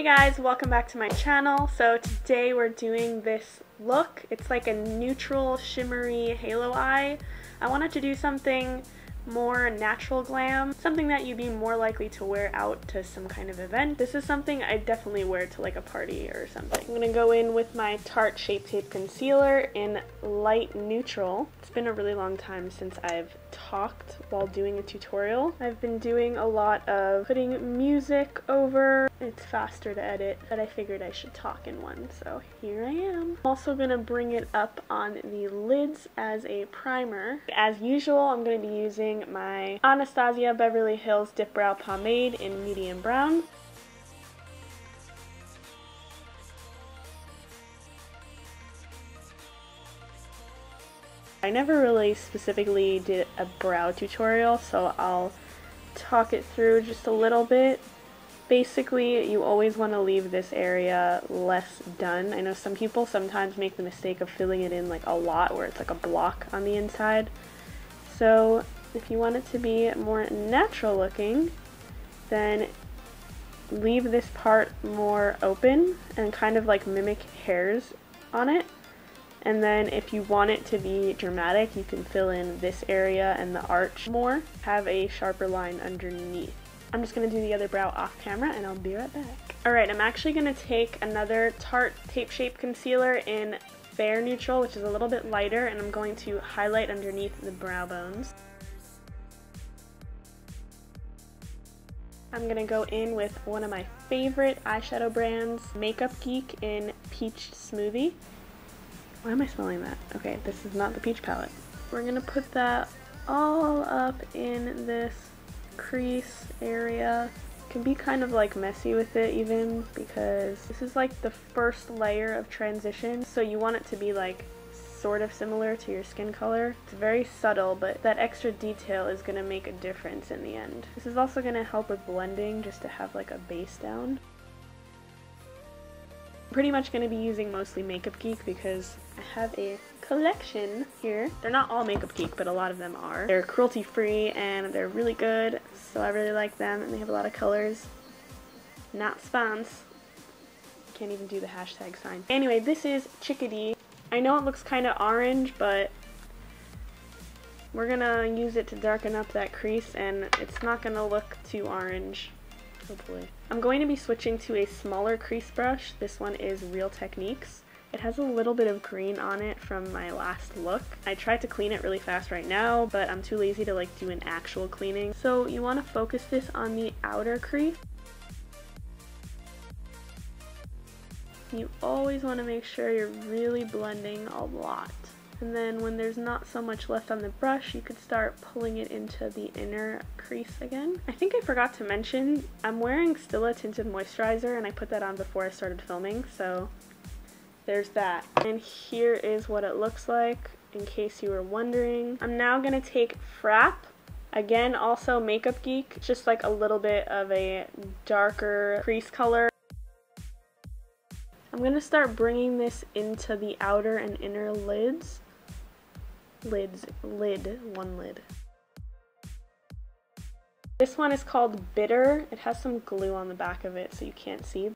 Hey guys, welcome back to my channel. So today we're doing this look. It's like a neutral shimmery halo eye. I wanted to do something more natural glam, something that you'd be more likely to wear out to some kind of event. This is something I definitely wear to like a party or something. I'm gonna go in with my Tarte Shape Tape Concealer in light neutral. It's been a really long time since I've talked while doing a tutorial. I've been doing a lot of putting music over. It's faster to edit, but I figured I should talk in one, so here I am. I'm also gonna bring it up on the lids as a primer. As usual, I'm gonna be using my Anastasia Beverly Hills Dip Brow Pomade in medium brown. I never really specifically did a brow tutorial, so I'll talk it through just a little bit. Basically, you always want to leave this area less done. I know some people sometimes make the mistake of filling it in like a lot where it's like a block on the inside. So if you want it to be more natural looking, then leave this part more open and kind of like mimic hairs on it. And then if you want it to be dramatic, you can fill in this area and the arch more. Have a sharper line underneath. I'm just going to do the other brow off camera and I'll be right back. Alright, I'm actually going to take another Tarte Tape Shape Concealer in Fair Neutral, which is a little bit lighter, and I'm going to highlight underneath the brow bones. I'm going to go in with one of my favorite eyeshadow brands, Makeup Geek in Peach Smoothie. Why am I smelling that? Okay, this is not the peach palette. We're going to put that all up in this crease area. You can be kind of like messy with it even because this is like the first layer of transition, so you want it to be like sort of similar to your skin color. It's very subtle, but that extra detail is going to make a difference in the end. This is also going to help with blending, just to have like a base down. I'm pretty much going to be using mostly Makeup Geek because I have a collection here. They're not all Makeup Geek, but a lot of them are. They're cruelty free and they're really good, so I really like them, and they have a lot of colors. Not spons. Can't even do the hashtag sign. Anyway, this is Chickadee. I know it looks kind of orange, but we're gonna use it to darken up that crease, and it's not gonna look too orange, hopefully. I'm going to be switching to a smaller crease brush. This one is Real Techniques. It has a little bit of green on it from my last look. I tried to clean it really fast right now, but I'm too lazy to like do an actual cleaning. So you want to focus this on the outer crease. You always want to make sure you're really blending a lot. And then when there's not so much left on the brush, you could start pulling it into the inner crease again. I think I forgot to mention, I'm wearing Stila Tinted Moisturizer, and I put that on before I started filming, so there's that. And here is what it looks like, in case you were wondering. I'm now going to take Frap, again also Makeup Geek, just like a little bit of a darker crease color. I'm going to start bringing this into the outer and inner lids. One lid. This one is called Bitter. It has some glue on the back of it so you can't see.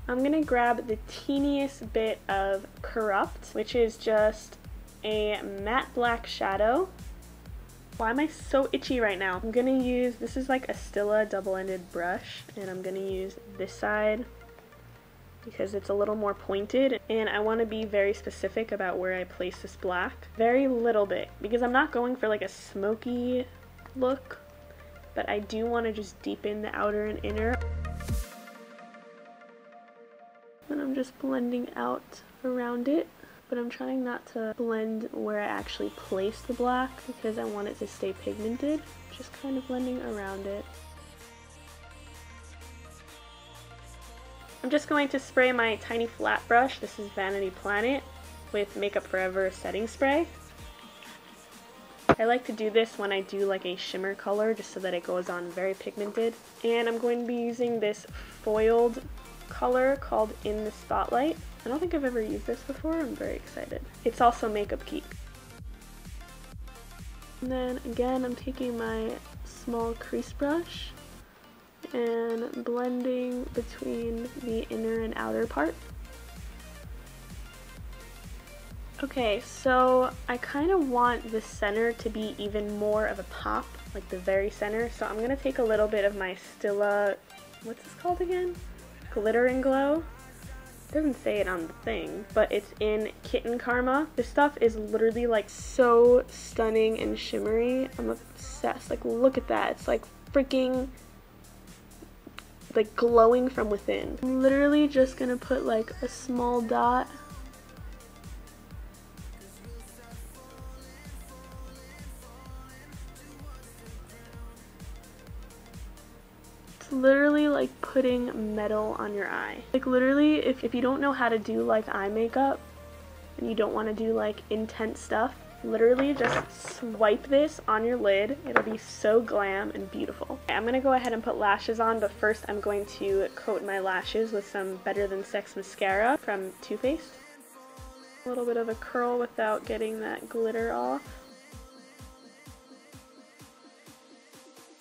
I'm going to grab the teeniest bit of Corrupt, which is just a matte black shadow. Why am I so itchy right now? I'm going to use, this is like a Stila double-ended brush, and I'm going to use this side because it's a little more pointed, and I want to be very specific about where I place this black. Very little bit, because I'm not going for like a smoky look, but I do want to just deepen the outer and inner. And I'm just blending out around it, but I'm trying not to blend where I actually place the black because I want it to stay pigmented. Just kind of blending around it. I'm just going to spray my tiny flat brush. This is Vanity Planet with Makeup Forever setting spray. I like to do this when I do like a shimmer color just so that it goes on very pigmented. And I'm going to be using this foiled color called In the Spotlight. I don't think I've ever used this before. I'm very excited. It's also Makeup Geek. And then again, I'm taking my small crease brush and blending between the inner and outer part. Okay, so I kind of want the center to be even more of a pop, like the very center, so I'm going to take a little bit of my Stila, what's this called again? Glitter and Glow? It doesn't say it on the thing, but it's in Kitten Karma. This stuff is literally like so stunning and shimmery. I'm obsessed. Like, look at that. It's like freaking like glowing from within. I'm literally just going to put like a small dot. Literally like putting metal on your eye. Like literally, if you don't know how to do like eye makeup and you don't want to do like intense stuff, literally just swipe this on your lid. It'll be so glam and beautiful. Okay, I'm gonna go ahead and put lashes on, but first I'm going to coat my lashes with some Better Than Sex mascara from Too Faced. A little bit of a curl without getting that glitter off.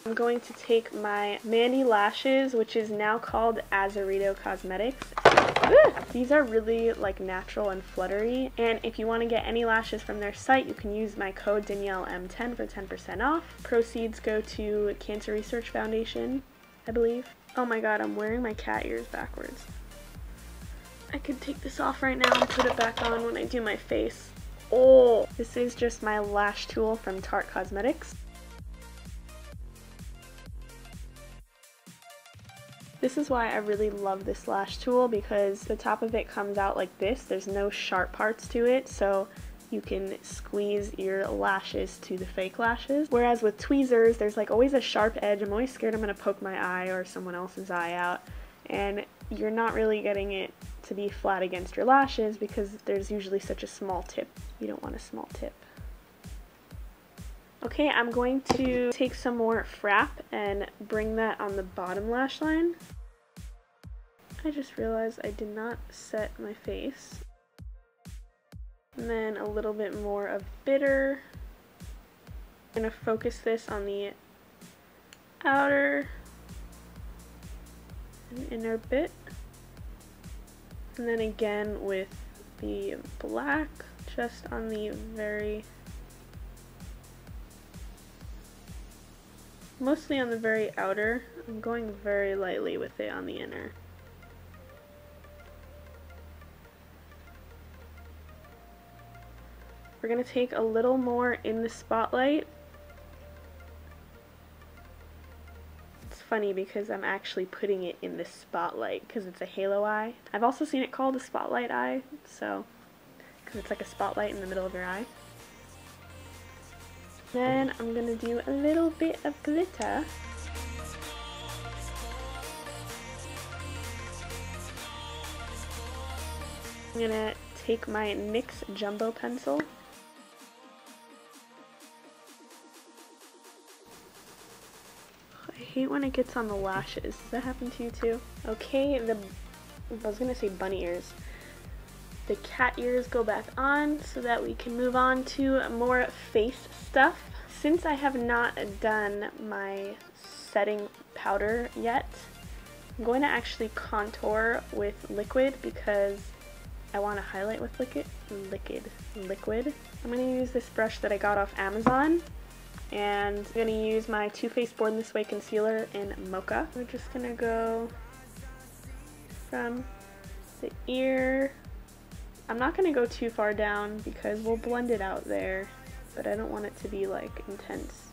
I'm going to take my Mandy lashes, which is now called Azarito Cosmetics. These are really like natural and fluttery, and if you want to get any lashes from their site, you can use my code DanielleM10 for 10% off. Proceeds go to Cancer Research Foundation, I believe. Oh my god, I'm wearing my cat ears backwards. I could take this off right now and put it back on when I do my face. Oh, this is just my lash tool from Tarte Cosmetics. This is why I really love this lash tool, because the top of it comes out like this. There's no sharp parts to it, so you can squeeze your lashes to the fake lashes. Whereas with tweezers, there's like always a sharp edge. I'm always scared I'm gonna poke my eye or someone else's eye out, and you're not really getting it to be flat against your lashes because there's usually such a small tip. You don't want a small tip. Okay, I'm going to take some more Frap and bring that on the bottom lash line. I just realized I did not set my face. And then a little bit more of Bitter. I'm going to focus this on the outer and inner bit. And then again with the black, just on the mostly on the very outer. I'm going very lightly with it on the inner. We're going to take a little more in the spotlight. It's funny because I'm actually putting it in the spotlight because it's a halo eye. I've also seen it called a spotlight eye, so because it's like a spotlight in the middle of your eye. Then I'm going to do a little bit of glitter. I'm going to take my NYX Jumbo pencil. I hate when it gets on the lashes. Does that happen to you too? Okay, I was going to say bunny ears. The cat ears go back on so that we can move on to more face stuff. Since I have not done my setting powder yet, I'm going to actually contour with liquid because I want to highlight with liquid. I'm going to use this brush that I got off Amazon, and I'm going to use my Too Faced Born This Way concealer in Mocha. We're just going to go from the ear. I'm not going to go too far down because we'll blend it out there, but I don't want it to be like intense.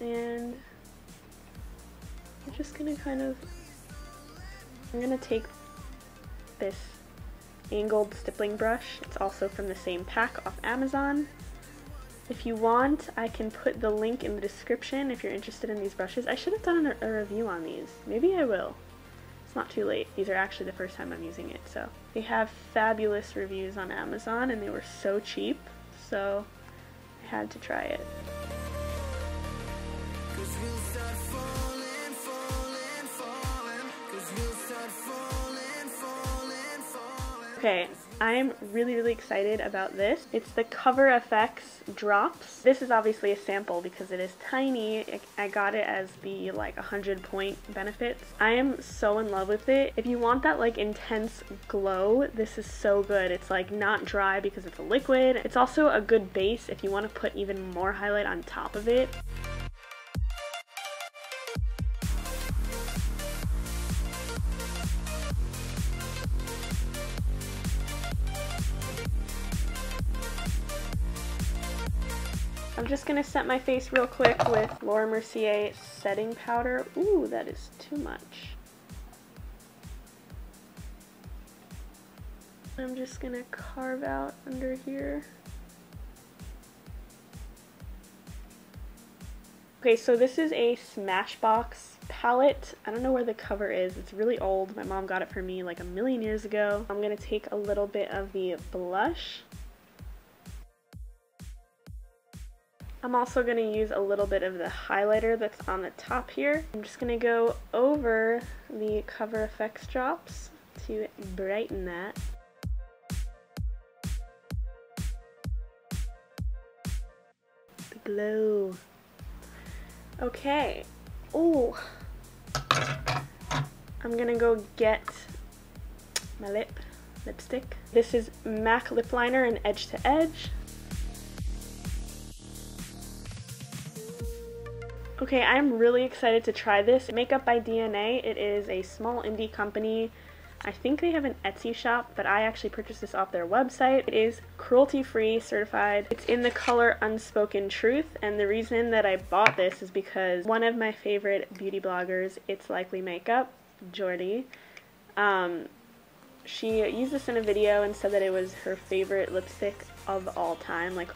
And I'm just going to I'm going to take this angled stippling brush. It's also from the same pack off Amazon. If you want, I can put the link in the description if you're interested in these brushes. I should have done a review on these. Maybe I will. It's not too late. These are actually the first time I'm using it, so. They have fabulous reviews on Amazon and they were so cheap, so I had to try it. Okay, I'm really excited about this. It's the Cover FX drops. This is obviously a sample because it is tiny. I got it as the like 100-point benefits. I am so in love with it. If you want that like intense glow, this is so good. It's like not dry because it's a liquid. It's also a good base if you want to put even more highlight on top of it. I'm just gonna set my face real quick with Laura Mercier setting powder. Ooh, that is too much. I'm just gonna carve out under here. Okay, so this is a Smashbox palette. I don't know where the cover is. It's really old. My mom got it for me like a million years ago. I'm gonna take a little bit of the blush. I'm also going to use a little bit of the highlighter that's on the top here. I'm just going to go over the Cover FX drops to brighten that. The glow. Okay. Ooh. I'm going to go get my lipstick. This is MAC lip liner in Edge to Edge. Okay, I'm really excited to try this. Makeup by DNA. It is a small indie company. I think they have an Etsy shop, but I actually purchased this off their website. It is cruelty-free certified. It's in the color Unspoken Truth, and the reason that I bought this is because one of my favorite beauty bloggers, It's Likely Makeup, Jordy, she used this in a video and said that it was her favorite lipstick of all time, like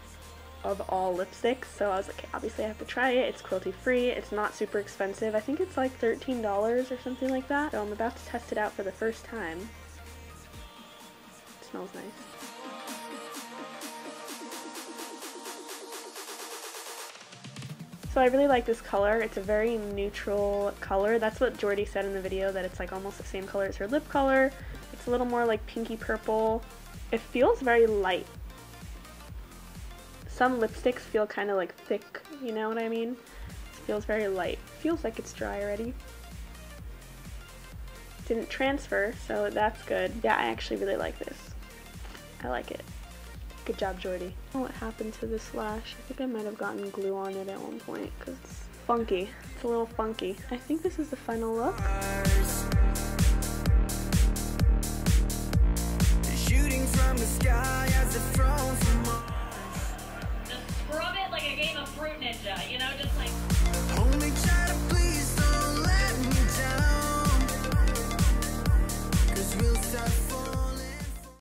of all lipsticks. So I was like, okay, obviously I have to try it. It's cruelty free. It's not super expensive. I think it's like $13 or something like that. So I'm about to test it out for the first time. It smells nice. So I really like this color. It's a very neutral color. That's what Jordy said in the video, that it's like almost the same color as her lip color. It's a little more like pinky purple. It feels very light. Some lipsticks feel kind of like thick, you know what I mean? It feels very light. Feels like it's dry already. Didn't transfer, so that's good. Yeah, I actually really like this. I like it. Good job, Jordy. I don't know what happened to this lash. I think I might have gotten glue on it at one point because it's funky. It's a little funky. I think this is the final look. Shooting from the sky.